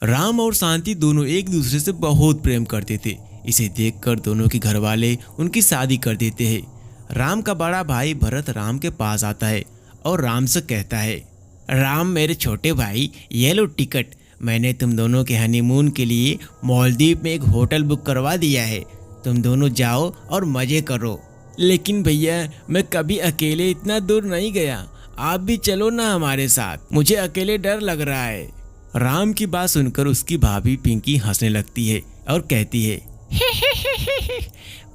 राम और शांति दोनों एक दूसरे से बहुत प्रेम करते थे। इसे देखकर दोनों के घर वाले उनकी शादी कर देते हैं। राम का बड़ा भाई भरत राम के पास आता है और राम से कहता है, राम मेरे छोटे भाई, ये लो टिकट। मैंने तुम दोनों के हनीमून के लिए मालदीव में एक होटल बुक करवा दिया है। तुम दोनों जाओ और मजे करो। लेकिन भैया, मैं कभी अकेले इतना दूर नहीं गया, आप भी चलो ना हमारे साथ, मुझे अकेले डर लग रहा है। राम की बात सुनकर उसकी भाभी पिंकी हंसने लगती है और कहती है,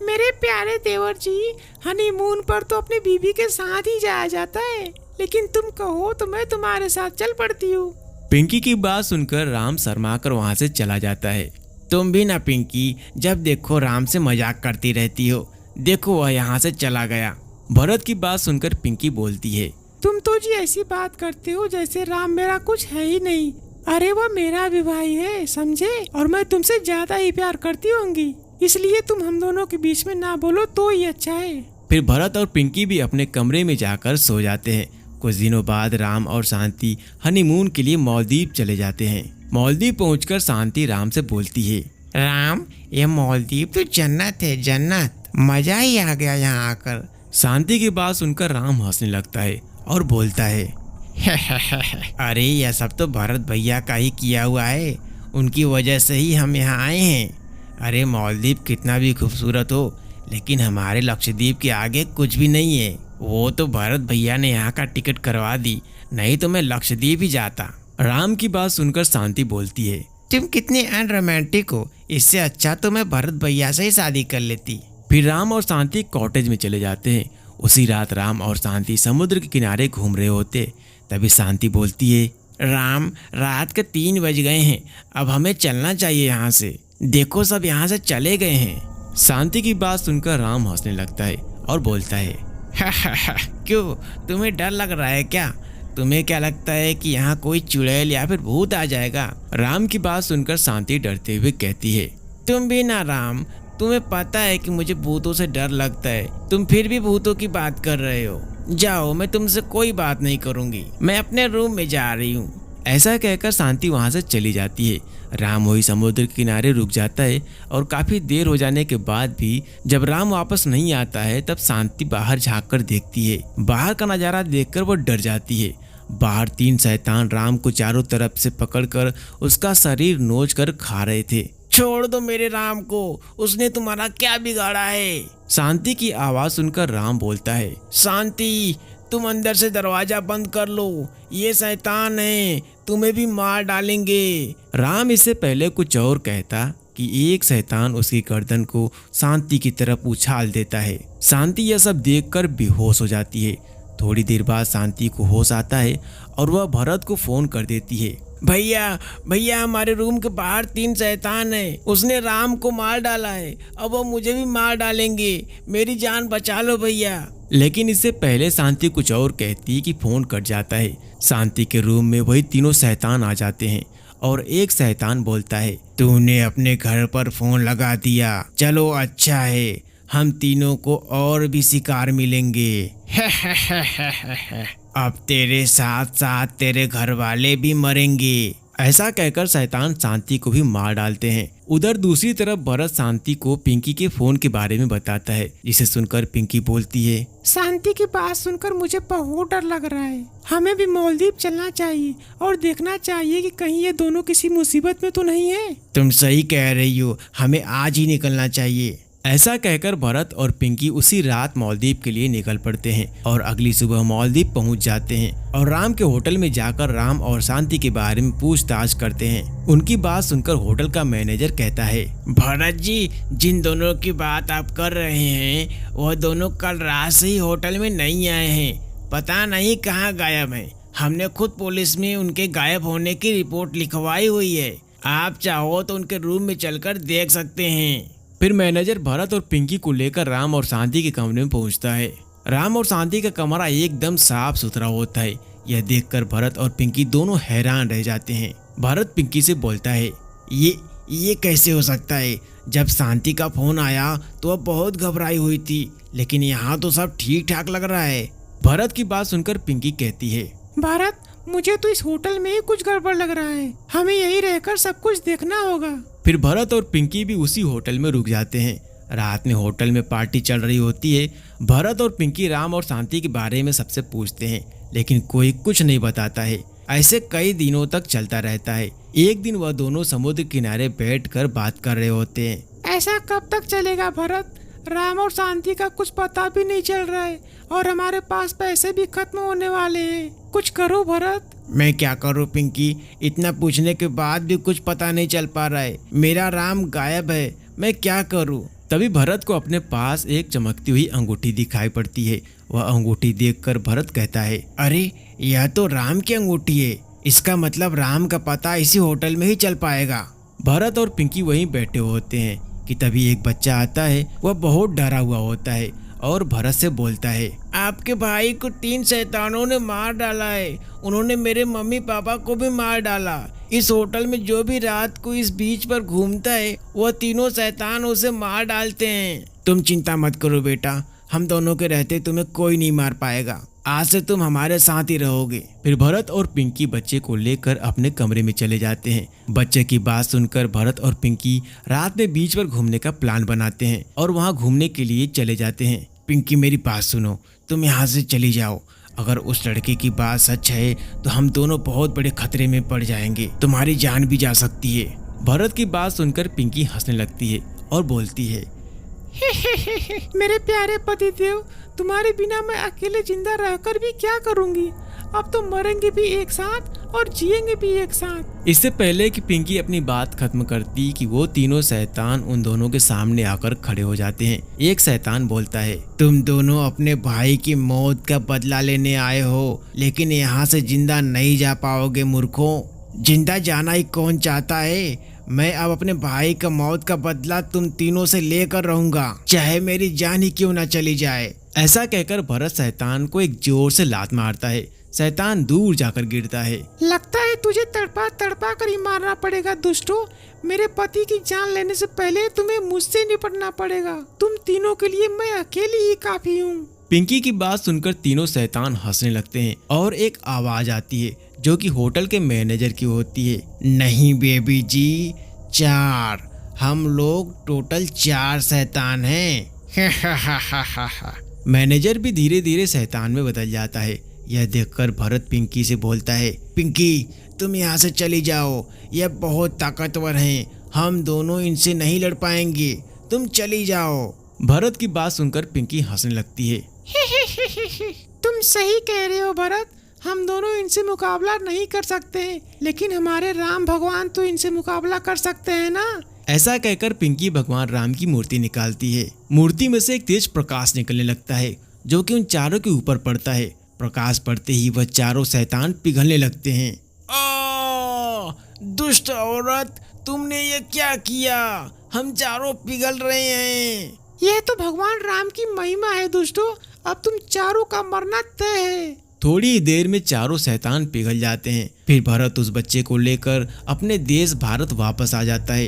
मेरे प्यारे देवर जी, हनीमून पर तो अपनी बीवी के साथ ही जाया जाता है, लेकिन तुम कहो तो मैं तुम्हारे साथ चल पड़ती हूँ। पिंकी की बात सुनकर राम शर्माकर वहाँ से चला जाता है। तुम भी ना पिंकी, जब देखो राम से मजाक करती रहती हो। देखो वह यहाँ से चला गया। भरत की बात सुनकर पिंकी बोलती है, तुम तो जी ऐसी बात करते हो जैसे राम मेरा कुछ है ही नहीं। अरे वो मेरा भी भाई है, समझे, और मैं तुमसे ज्यादा ही प्यार करती होंगी, इसलिए तुम हम दोनों के बीच में ना बोलो तो ही अच्छा है। फिर भरत और पिंकी भी अपने कमरे में जाकर सो जाते हैं। कुछ दिनों बाद राम और शांति हनीमून के लिए मालदीव चले जाते हैं। मालदीव पहुंचकर शांति राम से बोलती है, राम, ये मालदीव तो जन्नत है, जन्नत, मजा ही आ गया यहाँ आकर। शांति की बात सुनकर राम हंसने लगता है और बोलता है, अरे यह सब तो भरत भैया का ही किया हुआ है, उनकी वजह से ही हम यहाँ आए हैं। अरे मालदीव कितना भी खूबसूरत हो, लेकिन हमारे लक्षद्वीप के आगे कुछ भी नहीं है। वो तो भरत भैया ने यहाँ का टिकट करवा दी, नहीं तो मैं लक्षद्वीप ही जाता। राम की बात सुनकर शांति बोलती है, तुम कितने अनरोमांटिक हो, इससे अच्छा तो मैं भरत भैया से ही शादी कर लेती। फिर राम और शांति कॉटेज में चले जाते हैं। उसी रात राम और शांति समुद्र के किनारे घूम रहे होते। तभी शांति बोलती है, राम, रात के 3 बज गए हैं, अब हमें चलना चाहिए यहाँ से। देखो सब यहाँ से चले गए हैं। शांति की बात सुनकर राम हंसने लगता है और बोलता है, क्यों, तुम्हें डर लग रहा है क्या? तुम्हें क्या लगता है कि यहाँ कोई चुड़ैल या फिर भूत आ जाएगा? राम की बात सुनकर शांति डरते हुए कहती है, तुम भी ना राम, तुम्हें पता है कि मुझे भूतों से डर लगता है, तुम फिर भी भूतों की बात कर रहे हो। जाओ, मैं तुमसे कोई बात नहीं करूंगी, मैं अपने रूम में जा रही हूँ। ऐसा कहकर शांति वहां से चली जाती है। राम वही समुद्र के किनारे रुक जाता है और काफी देर हो जाने के बाद भी जब राम वापस नहीं आता है, तब शांति बाहर झांक कर देखती है। बाहर का नजारा देखकर वो डर जाती है। बाहर 3 शैतान राम को चारों तरफ से पकड़कर उसका शरीर नोच कर खा रहे थे। छोड़ दो मेरे राम को, उसने तुम्हारा क्या बिगाड़ा है? शांति की आवाज सुनकर राम बोलता है, शांति, तुम अंदर से दरवाजा बंद कर लो, ये शैतान है, तुम्हें भी मार डालेंगे। राम इससे पहले कुछ और कहता कि एक शैतान उसकी गर्दन को शांति की तरफ उछाल देता है। शांति यह सब देखकर बेहोश हो जाती है। थोड़ी देर बाद शांति को होश आता है और वह भरत को फोन कर देती है, भैया, भैया, हमारे रूम के बाहर 3 शैतान है, उसने राम को मार डाला है, अब वो मुझे भी मार डालेंगे, मेरी जान बचा लो भैया। लेकिन इससे पहले शांति कुछ और कहती कि फोन कट जाता है। शांति के रूम में वही तीनों शैतान आ जाते हैं और एक शैतान बोलता है, तूने अपने घर पर फोन लगा दिया, चलो अच्छा है, हम तीनों को और भी शिकार मिलेंगे। अब तेरे साथ साथ तेरे घर वाले भी मरेंगे। ऐसा कहकर शैतान शांति को भी मार डालते हैं। उधर दूसरी तरफ भरत शांति को पिंकी के फोन के बारे में बताता है, जिसे सुनकर पिंकी बोलती है, शांति की बात सुनकर मुझे बहुत डर लग रहा है, हमें भी मालदीव चलना चाहिए और देखना चाहिए कि कहीं ये दोनों किसी मुसीबत में तो नहीं है। तुम सही कह रही हो, हमें आज ही निकलना चाहिए। ऐसा कहकर भरत और पिंकी उसी रात मालदीव के लिए निकल पड़ते हैं और अगली सुबह मालदीव पहुंच जाते हैं और राम के होटल में जाकर राम और शांति के बारे में पूछताछ करते हैं। उनकी बात सुनकर होटल का मैनेजर कहता है, भरत जी, जिन दोनों की बात आप कर रहे हैं वह दोनों कल रात से ही होटल में नहीं आए हैं, पता नहीं कहाँ गायब हैं। हमने खुद पुलिस में उनके गायब होने की रिपोर्ट लिखवाई हुई है, आप चाहो तो उनके रूम में चलकर देख सकते हैं। फिर मैनेजर भरत और पिंकी को लेकर राम और शांति के कमरे में पहुंचता है। राम और शांति का कमरा एकदम साफ सुथरा होता है। यह देखकर भरत और पिंकी दोनों हैरान रह जाते हैं। भरत पिंकी से बोलता है, ये कैसे हो सकता है? जब शांति का फोन आया तो वह बहुत घबराई हुई थी, लेकिन यहाँ तो सब ठीक ठाक लग रहा है। भरत की बात सुनकर पिंकी कहती है, भरत, मुझे तो इस होटल में ही कुछ गड़बड़ लग रहा है। हमें यहीं रहकर सब कुछ देखना होगा। फिर भरत और पिंकी भी उसी होटल में रुक जाते हैं। रात में होटल में पार्टी चल रही होती है। भरत और पिंकी राम और शांति के बारे में सबसे पूछते हैं, लेकिन कोई कुछ नहीं बताता है। ऐसे कई दिनों तक चलता रहता है। एक दिन वह दोनों समुद्र किनारे बैठकर बात कर रहे होते हैं। ऐसा कब तक चलेगा भरत? राम और शांति का कुछ पता भी नहीं चल रहा है और हमारे पास पैसे भी खत्म होने वाले हैं। कुछ करो भरत। मैं क्या करूं पिंकी, इतना पूछने के बाद भी कुछ पता नहीं चल पा रहा है। मेरा राम गायब है, मैं क्या करूं? तभी भरत को अपने पास एक चमकती हुई अंगूठी दिखाई पड़ती है। वह अंगूठी देखकर भरत कहता है, अरे यह तो राम की अंगूठी है। इसका मतलब राम का पता इसी होटल में ही चल पाएगा। भरत और पिंकी वहीं बैठे होते हैं कि तभी एक बच्चा आता है। वह बहुत डरा हुआ होता है और भरत से बोलता है, आपके भाई को 3 शैतानों ने मार डाला है। उन्होंने मेरे मम्मी पापा को भी मार डाला। इस होटल में जो भी रात को इस बीच पर घूमता है वह तीनों शैतान उसे मार डालते हैं। तुम चिंता मत करो बेटा, हम दोनों के रहते तुम्हें कोई नहीं मार पाएगा। आज से तुम हमारे साथ ही रहोगे। फिर भरत और पिंकी बच्चे को लेकर अपने कमरे में चले जाते हैं। बच्चे की बात सुनकर भरत और पिंकी रात में बीच पर घूमने का प्लान बनाते हैं और वहां घूमने के लिए चले जाते हैं। पिंकी मेरी बात सुनो, तुम यहाँ से चली जाओ। अगर उस लड़के की बात सच है तो हम दोनों बहुत बड़े खतरे में पड़ जाएंगे। तुम्हारी जान भी जा सकती है। भरत की बात सुनकर पिंकी हंसने लगती है और बोलती है, मेरे प्यारे पतिदेव, तुम्हारे बिना मैं अकेले जिंदा रहकर भी क्या करूंगी? अब तो मरेंगे भी एक साथ और जिएंगे भी एक साथ। इससे पहले कि पिंकी अपनी बात खत्म करती कि वो तीनों शैतान उन दोनों के सामने आकर खड़े हो जाते हैं। एक शैतान बोलता है, तुम दोनों अपने भाई की मौत का बदला लेने आए हो, लेकिन यहाँ से जिंदा नहीं जा पाओगे मूर्खों। जिंदा जाना ही कौन चाहता है? मैं अब अपने भाई का मौत का बदला तुम तीनों से लेकर रहूंगा, चाहे मेरी जान ही क्यों न चली जाए। ऐसा कहकर भरत शैतान को एक जोर से लात मारता है। शैतान दूर जाकर गिरता है। लगता है तुझे तड़पा तड़पा कर ही मारना पड़ेगा दुष्टो। मेरे पति की जान लेने से पहले तुम्हें मुझसे निपटना पड़ेगा। तुम तीनों के लिए मैं अकेली ही काफी हूँ। पिंकी की बात सुनकर तीनों शैतान हंसने लगते हैं और एक आवाज आती है जो कि होटल के मैनेजर की होती है। नहीं बेबी जी, 4। हम लोग टोटल 4 शैतान हैं। मैनेजर भी धीरे धीरे शैतान में बदल जाता है। यह देखकर भरत पिंकी से बोलता है, पिंकी तुम यहाँ से चली जाओ, यह बहुत ताकतवर हैं। हम दोनों इनसे नहीं लड़ पाएंगे, तुम चली जाओ। भरत की बात सुनकर पिंकी हंसने लगती है। तुम सही कह रहे हो भरत, हम दोनों इनसे मुकाबला नहीं कर सकते हैं, लेकिन हमारे राम भगवान तो इनसे मुकाबला कर सकते हैं ना। ऐसा कहकर पिंकी भगवान राम की मूर्ति निकालती है। मूर्ति में से एक तेज प्रकाश निकलने लगता है जो कि उन चारों के ऊपर पड़ता है। प्रकाश पड़ते ही वह चारों शैतान पिघलने लगते हैं। दुष्ट औरत, तुमने ये क्या किया? हम चारों पिघल रहे हैं। यह तो भगवान राम की महिमा है दुष्टो, अब तुम चारों का मरना तय है। थोड़ी ही देर में चारों शैतान पिघल जाते हैं। फिर भरत उस बच्चे को लेकर अपने देश भारत वापस आ जाता है।